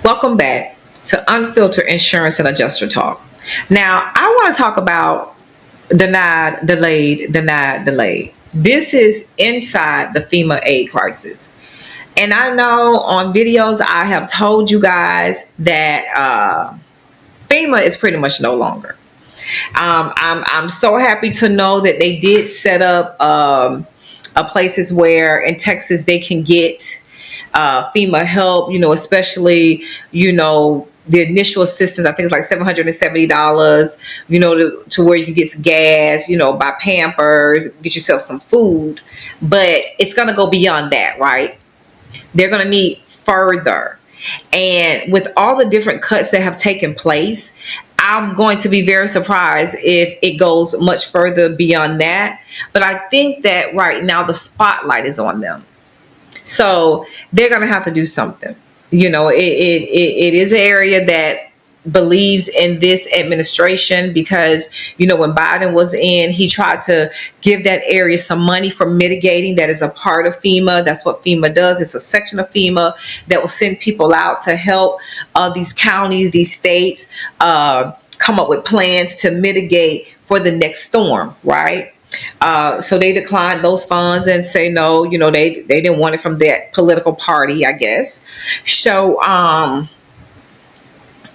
Welcome back to Unfiltered Insurance and Adjuster Talk. Now, I want to talk about denied, delayed, denied, delayed. This is inside the FEMA aid crisis. And I know on videos I have told you guys that FEMA is pretty much no longer. I'm so happy to know that they did set up places where in Texas they can get FEMA help, especially, the initial assistance. I think it's like $770, to where you can get some gas, buy Pampers, get yourself some food. But it's going to go beyond that, right? They're going to need further. And with all the different cuts that have taken place, I'm going to be very surprised if it goes much further beyond that. But I think that right now the spotlight is on them. So they're going to have to do something. It is an area that believes in this administration because, when Biden was in, he tried to give that area some money for mitigating. That is a part of FEMA. That's what FEMA does. It's a section of FEMA that will send people out to help these counties, these states come up with plans to mitigate for the next storm, right? So they declined those funds and say no, they didn't want it from that political party, I guess. So,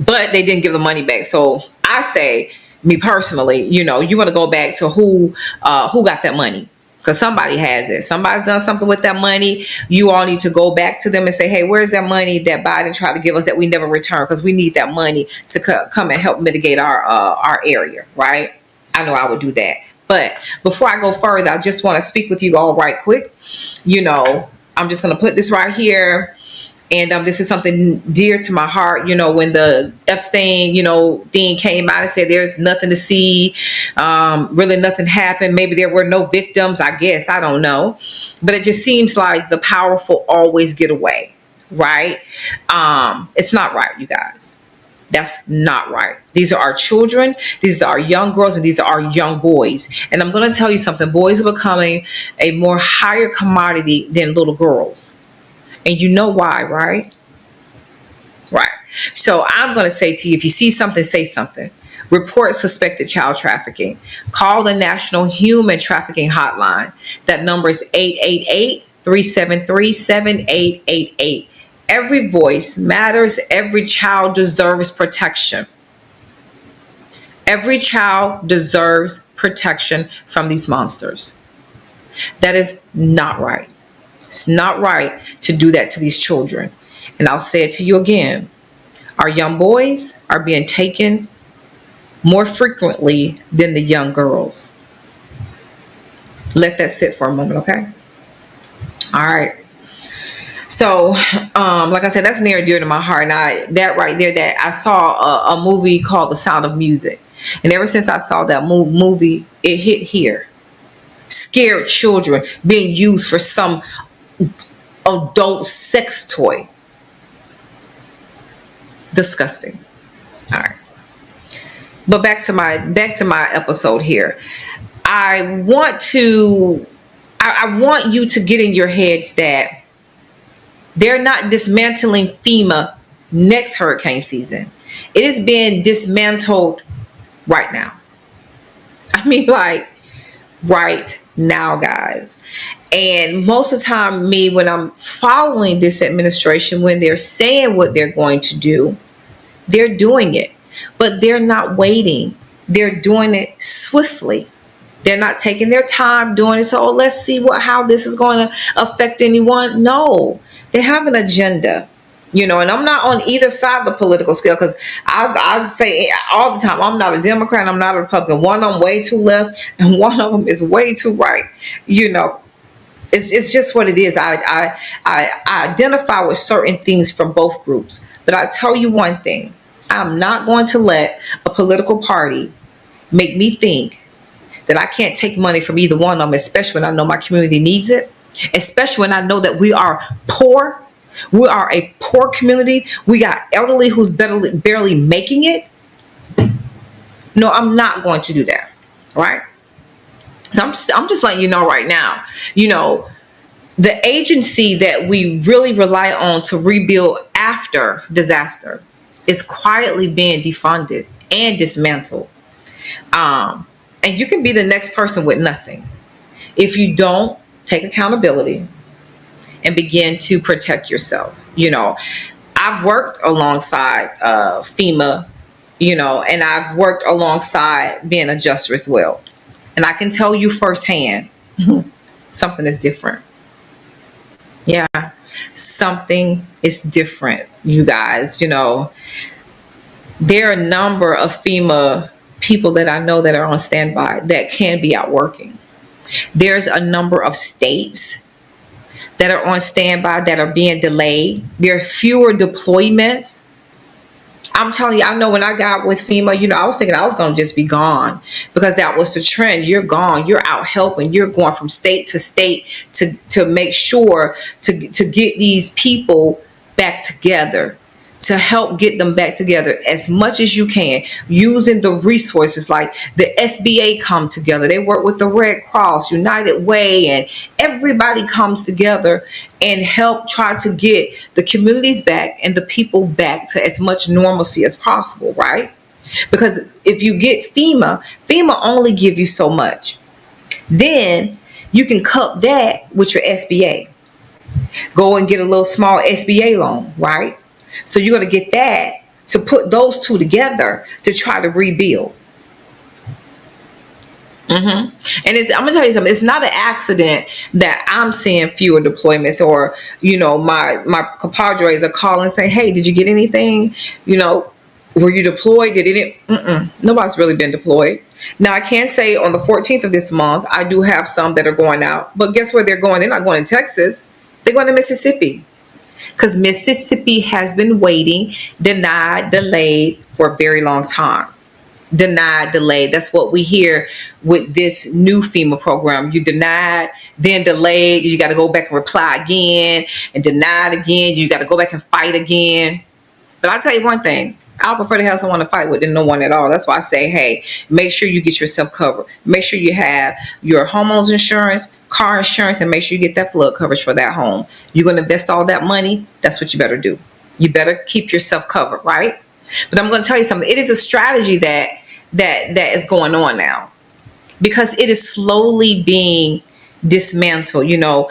but they didn't give the money back. So I say, me personally, you want to go back to who got that money, because somebody has it. Somebody's done something with that money. You all need to go back to them and say, hey, where's that money that Biden tried to give us that we never returned? Because we need that money to come and help mitigate our area, right? I know I would do that. But before I go further, I just want to speak with you all right quick. I'm just going to put this right here. And this is something dear to my heart. When the Epstein, thing came out and said there's nothing to see, really nothing happened. Maybe there were no victims, I guess. I don't know. But it just seems like the powerful always get away, right? It's not right, you guys. That's not right. These are our children. These are our young girls, and these are our young boys. And I'm going to tell you something. Boys are becoming a more higher commodity than little girls. And you know why, right? Right. So I'm going to say to you, if you see something, say something. Report suspected child trafficking. Call the National Human Trafficking Hotline. That number is 888-373-7888. Every voice matters. Every child deserves protection. Every child deserves protection from these monsters. That is not right. It's not right to do that to these children. And I'll say it to you again. Our young boys are being taken more frequently than the young girls. Let that sit for a moment, okay? All right. So, like I said, that's near and dear to my heart. And that right there, that I saw a movie called The Sound of Music. And ever since I saw that movie, it hit here. Scared children being used for some adult sex toy. Disgusting. All right. But back to my episode here. I want you to get in your heads that they're not dismantling FEMA next hurricane season. It is being dismantled right now. I mean, like right now, guys. And most of the time, when I'm following this administration, when they're saying what they're going to do, they're doing it. But they're not waiting. They're doing it swiftly. They're not taking their time doing it. So let's see how this is going to affect anyone. No. They have an agenda, and I'm not on either side of the political scale, because I say all the time, I'm not a Democrat, I'm not a Republican. One of them way too left and one of them is way too right. It's just what it is. I identify with certain things from both groups. But I tell you one thing, I'm not going to let a political party make me think that I can't take money from either one of them, especially when I know my community needs it. Especially when I know that we are poor. We are a poor community. We got elderly who's barely making it. No, I'm not going to do that. Right? So I'm just letting you know right now, you know, the agency that we really rely on to rebuild after disaster is quietly being defunded and dismantled. And you can be the next person with nothing if you don't take accountability and begin to protect yourself. You know, I've worked alongside FEMA, you know, and I've worked alongside being an adjuster as well. And I can tell you firsthand, something is different. Yeah, something is different, you guys. You know, there are a number of FEMA people that I know that are on standby that can be out working. There's a number of states that are on standby that are being delayed. There are fewer deployments. I'm telling you, I know when I got with FEMA, you know, I was thinking I was going to just be gone because that was the trend. You're gone. You're out helping. You're going from state to state to make sure to get these people back together, to help get them back together as much as you can, using the resources like the SBA come together. They work with the Red Cross, United Way, and everybody comes together and help try to get the communities back and the people back to as much normalcy as possible, right? Because if you get FEMA only give you so much. Then you can cup that with your SBA. Go and get a little small SBA loan, right? So you're going to get that to put those two together to try to rebuild. And I'm gonna tell you something. It's not an accident that I'm seeing fewer deployments, or you know, my compadres are calling and saying, "Hey, did you get anything? You know, were you deployed? Did it? Nobody's really been deployed." Now I can say on the 14th of this month, I do have some that are going out, but guess where they're going? They're not going to Texas. They're going to Mississippi. Because Mississippi has been waiting, denied, delayed for a very long time. Denied, delayed. That's what we hear with this new FEMA program. You denied, then delayed. You got to go back and reply again, and denied again. You got to go back and fight again. But I'll tell you one thing. I'll prefer to have someone to fight with than no one at all. That's why I say, hey, make sure you get yourself covered. Make sure you have your homeowner's insurance, car insurance, and make sure you get that flood coverage for that home. You're going to invest all that money. That's what you better do. You better keep yourself covered, right? But I'm going to tell you something. It is a strategy that is going on now because it is slowly being dismantled. You know,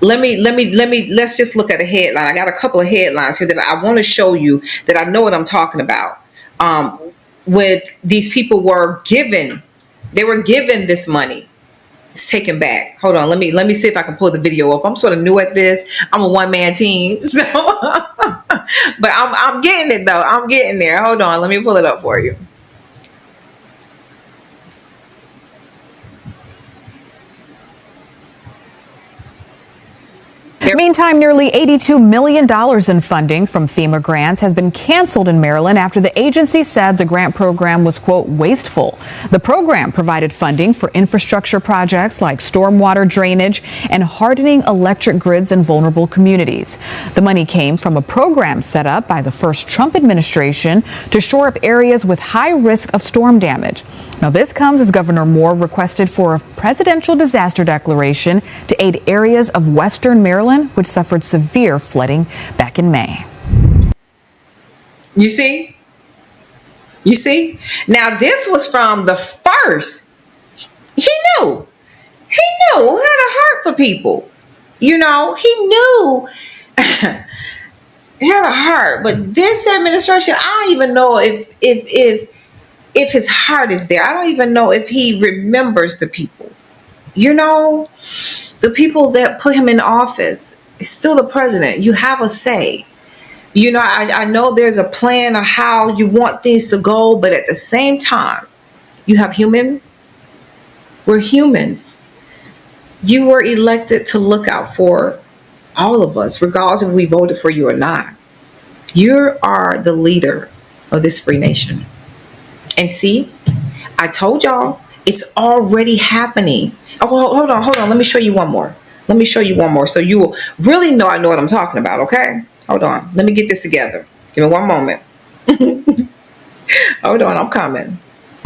let's just look at a headline. I got a couple of headlines here that I want to show you that I know what I'm talking about. With these people they were given this money. It's taken back. Hold on, let me see if I can pull the video up. I'm sort of new at this. I'm a one-man team, so but I'm getting it though. I'm getting there. Hold on, let me pull it up for you. Meantime, nearly $82 million in funding from FEMA grants has been canceled in Maryland after the agency said the grant program was, quote, wasteful. The program provided funding for infrastructure projects like stormwater drainage and hardening electric grids in vulnerable communities. The money came from a program set up by the first Trump administration to shore up areas with high risk of storm damage. Now, this comes as Governor Moore requested for a presidential disaster declaration to aid areas of western Maryland, which suffered severe flooding back in May. You see? You see? Now, this was from the first. He knew. He knew. He had a heart for people. You know, he knew. He had a heart. But this administration, I don't even know if his heart is there. I don't even know if he remembers the people. You know, the people that put him in office. Is still the president. You have a say. You know, I know there's a plan of how you want things to go, but at the same time, you have we're humans. You were elected to look out for all of us, regardless if we voted for you or not. You are the leader of this free nation. And see, I told y'all, it's already happening. Oh, hold on. Let me show you one more. So you will really know I know what I'm talking about, okay? Hold on. Let me get this together. Give me one moment. Hold on, I'm coming.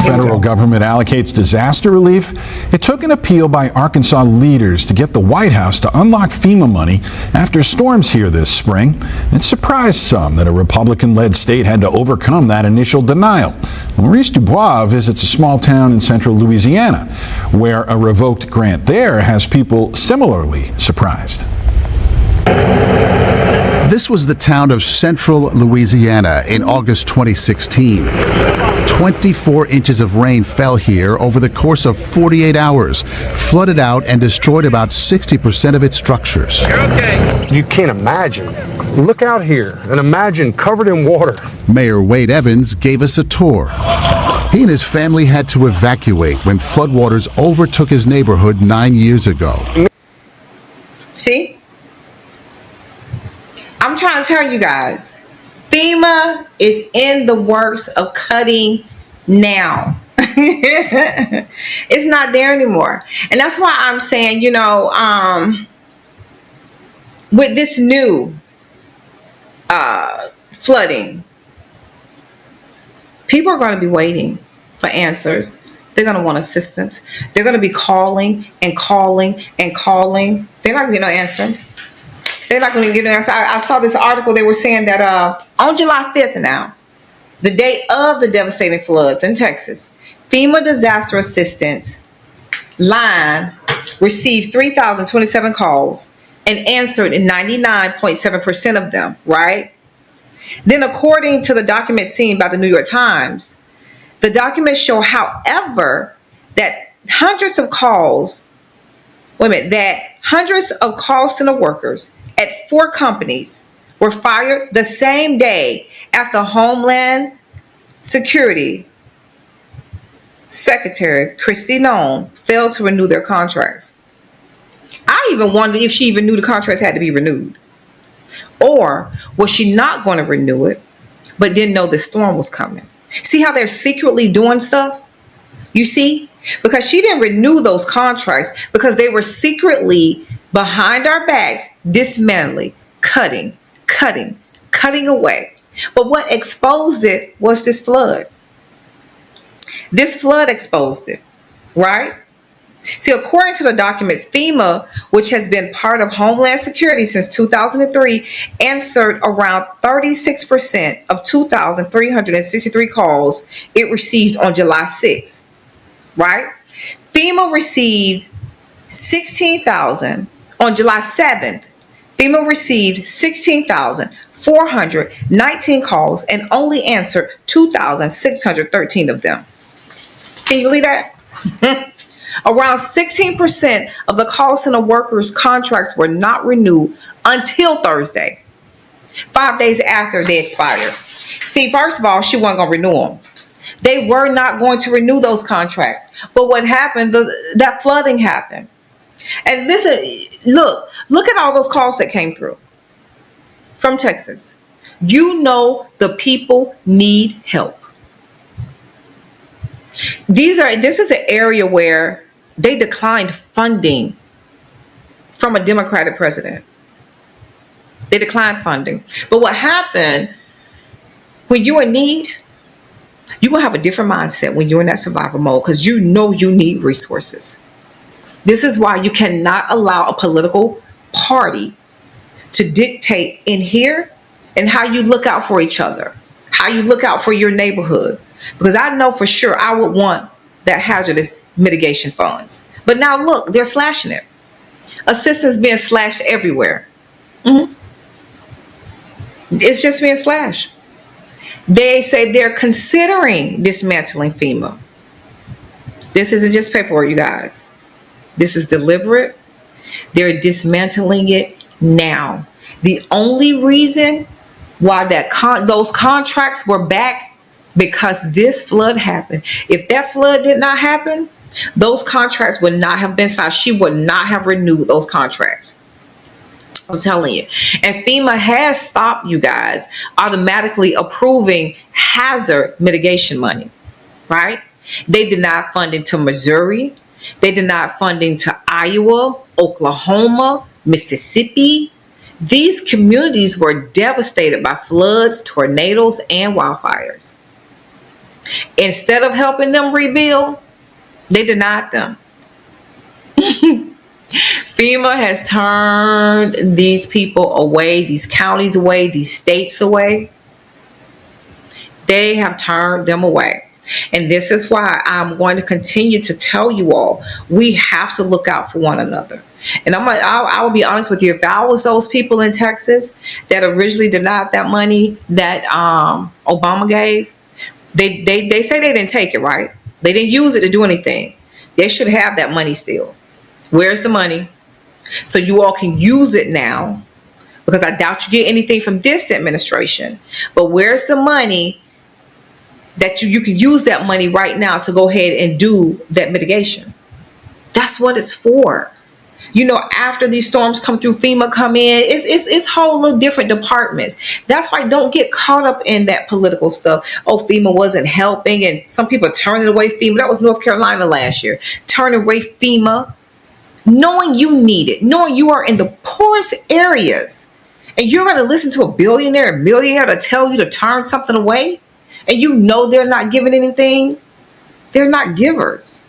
Federal government allocates disaster relief. It took an appeal by Arkansas leaders to get the White House to unlock FEMA money after storms here this spring. It surprised some that a Republican-led state had to overcome that initial denial. Maurice Dubois visits a small town in central Louisiana, where a revoked grant there has people similarly surprised. This was the town of Central Louisiana in August 2016. 24 inches of rain fell here over the course of 48 hours, flooded out and destroyed about 60% of its structures. You can't imagine. Look out here and imagine covered in water. Mayor Wade Evans gave us a tour. He and his family had to evacuate when floodwaters overtook his neighborhood 9 years ago. See? I'm trying to tell you guys, FEMA is in the works of cutting now. It's not there anymore. And that's why I'm saying, with this new flooding, people are going to be waiting for answers. They're going to want assistance. They're going to be calling and calling and calling. They're not going to get no answer. They're not going to get an answer. I saw this article. They were saying that on July 5th now, the day of the devastating floods in Texas, FEMA disaster assistance line received 3,027 calls and answered in 99.7% of them, right? Then according to the document seen by the New York Times, the documents show, however, that hundreds of call center workers at 4 companies were fired the same day after Homeland Security Secretary Kristi Noem failed to renew their contracts. I even wonder if she even knew the contracts had to be renewed. Or was she not going to renew it, but didn't know the storm was coming? See how they're secretly doing stuff? You see? Because she didn't renew those contracts because they were secretly behind our backs, dismantling, cutting away. But what exposed it was this flood. This flood exposed it, right? See, according to the documents, FEMA, which has been part of Homeland Security since 2003, answered around 36% of 2,363 calls it received on July 6th, right? FEMA received 16,000 on July 7th. FEMA received 16,419 calls and only answered 2,613 of them. Can you believe that? Around 16% of the call center workers' contracts were not renewed until Thursday, 5 days after they expired. See, first of all, she wasn't going to renew them. They were not going to renew those contracts. But what happened, that flooding happened. And listen, look at all those calls that came through from Texas. The people need help. This is an area where they declined funding from a Democratic president. They declined funding. But what happened, when you're in need, you're going to have a different mindset when you're in that survival mode because you need resources. This is why you cannot allow a political party to dictate in here and how you look out for each other, how you look out for your neighborhood. Because I know for sure I would want that hazardous mitigation funds. But now look, they're slashing it. Assistance being slashed everywhere. It's just being slashed. They say they're considering dismantling FEMA. This isn't just paperwork, you guys. This is deliberate. They're dismantling it now. The only reason why those contracts were back because this flood happened. If that flood did not happen, those contracts would not have been signed. She would not have renewed those contracts. I'm telling you. And FEMA has stopped, you guys, automatically approving hazard mitigation money, right? They denied funding to Missouri. They denied funding to Iowa, Oklahoma, Mississippi. These communities were devastated by floods, tornadoes, and wildfires. Instead of helping them rebuild, they denied them. FEMA has turned these people away, these counties away, these states away. They have turned them away. And this is why I'm going to continue to tell you all, we have to look out for one another. And I will be honest with you, if I was those people in Texas that originally denied that money that Obama gave, they say they didn't take it, right? They didn't use it to do anything. They should have that money still. Where's the money? So you all can use it now, because I doubt you get anything from this administration. But where's the money that you can use that money right now to go ahead and do that mitigation? That's what it's for. You know, after these storms come through, FEMA come in, it's whole little different departments. That's why don't get caught up in that political stuff. Oh, FEMA wasn't helping, and some people are turning away FEMA. That was North Carolina last year. Turning away FEMA, knowing you need it, knowing you are in the poorest areas, and you're going to listen to a billionaire, a millionaire to tell you to turn something away, and you know they're not giving anything. They're not givers.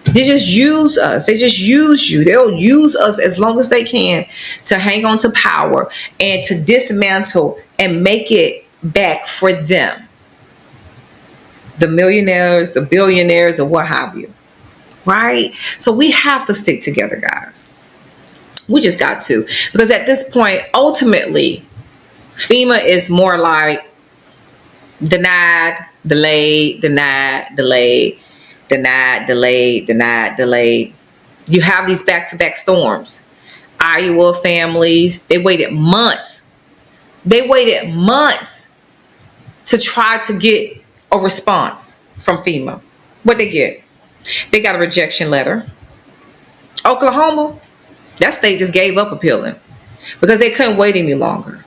They just use us. They just use you. They'll use us as long as they can to hang on to power and to dismantle and make it back for them. The millionaires, the billionaires, or what have you. Right? So we have to stick together, guys. We just got to. Because at this point, ultimately, FEMA is more like denied, delayed, denied, delayed. Denied, delayed, denied, delayed. You have these back-to-back storms. Iowa families, they waited months. They waited months to try to get a response from FEMA. What'd they get? They got a rejection letter. Oklahoma, that state just gave up appealing because they couldn't wait any longer.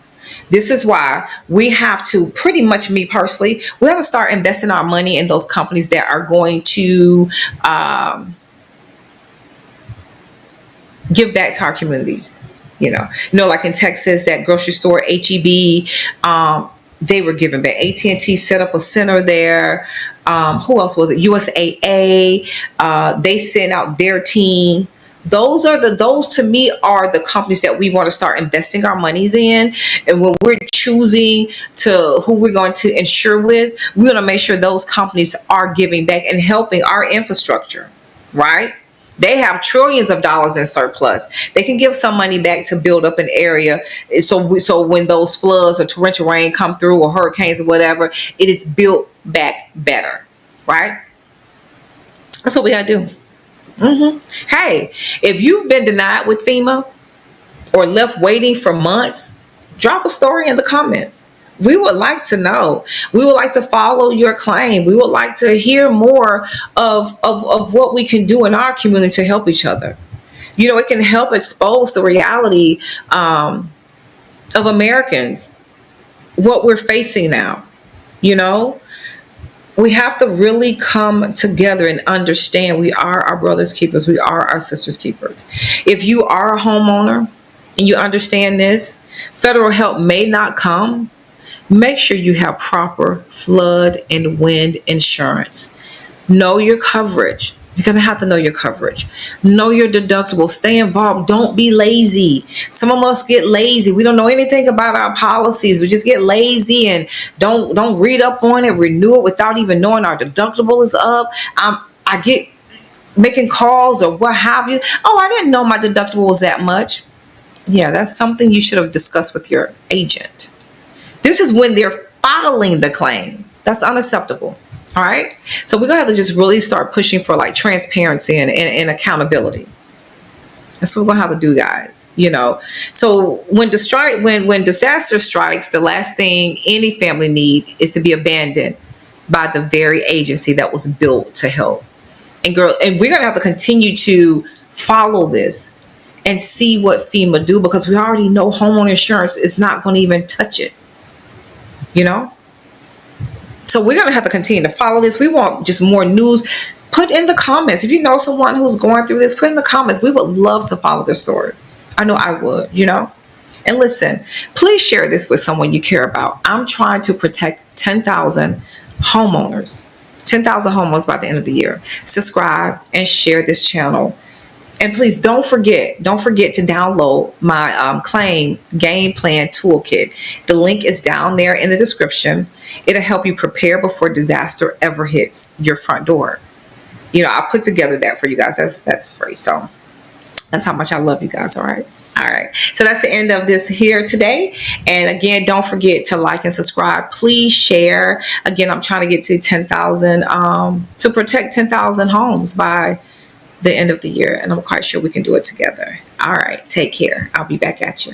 This is why we have to, pretty much me personally, we have to start investing our money in those companies that are going to give back to our communities. You know, like in Texas, that grocery store, HEB, they were giving back. AT&T set up a center there. Who else was it? USAA. They sent out their team. Those to me are the companies that we want to start investing our monies in. And when we're choosing to who we're going to insure with, we want to make sure those companies are giving back and helping our infrastructure, right? They have trillions of dollars in surplus. They can give some money back to build up an area. So when those floods or torrential rain come through, or hurricanes or whatever, it is built back better, right? That's what we got to do. Hey, if you've been denied with FEMA or left waiting for months, drop a story in the comments. We would like to know. We would like to follow your claim. We would like to hear more of what we can do in our community to help each other. You know, it can help expose the reality of Americans, what we're facing now. You know, we have to really come together and understand we are our brother's keepers. We are our sister's keepers. If you are a homeowner and you understand this, federal help may not come. Make sure you have proper flood and wind insurance. Know your coverage. You're going to have to know your coverage. Know your deductible. Stay involved. Don't be lazy. Some of us get lazy. We don't know anything about our policies. We just get lazy and don't read up on it, renew it without even knowing our deductible is up. I get making calls or what have you. Oh, I didn't know my deductible was that much. Yeah, that's something you should have discussed with your agent. This is when they're filing the claim. That's unacceptable. All right. So we're going to have to just really start pushing for like transparency and accountability. That's what we're going to have to do, guys. You know, so when disaster strikes, the last thing any family need is to be abandoned by the very agency that was built to help. And we're going to have to continue to follow this and see what FEMA do, because we already know homeowner insurance is not going to even touch it. You know? So we're going to have to continue to follow this. We want just more news. Put in the comments. If you know someone who's going through this, put in the comments. We would love to follow their story. I know I would, you know. And listen, please share this with someone you care about. I'm trying to protect 10,000 homeowners. 10,000 homeowners by the end of the year. Subscribe and share this channel. And please don't forget to download my claim game plan toolkit. The link is down there in the description. It'll help you prepare before disaster ever hits your front door. You know, I put together that for you guys. That's free. So that's how much I love you guys. All right. So that's the end of this here today. And again, don't forget to like and subscribe. Please share. Again, I'm trying to get to 10,000 to protect 10,000 homes by the end of the year. And I'm quite sure we can do it together. All right. Take care. I'll be back at you.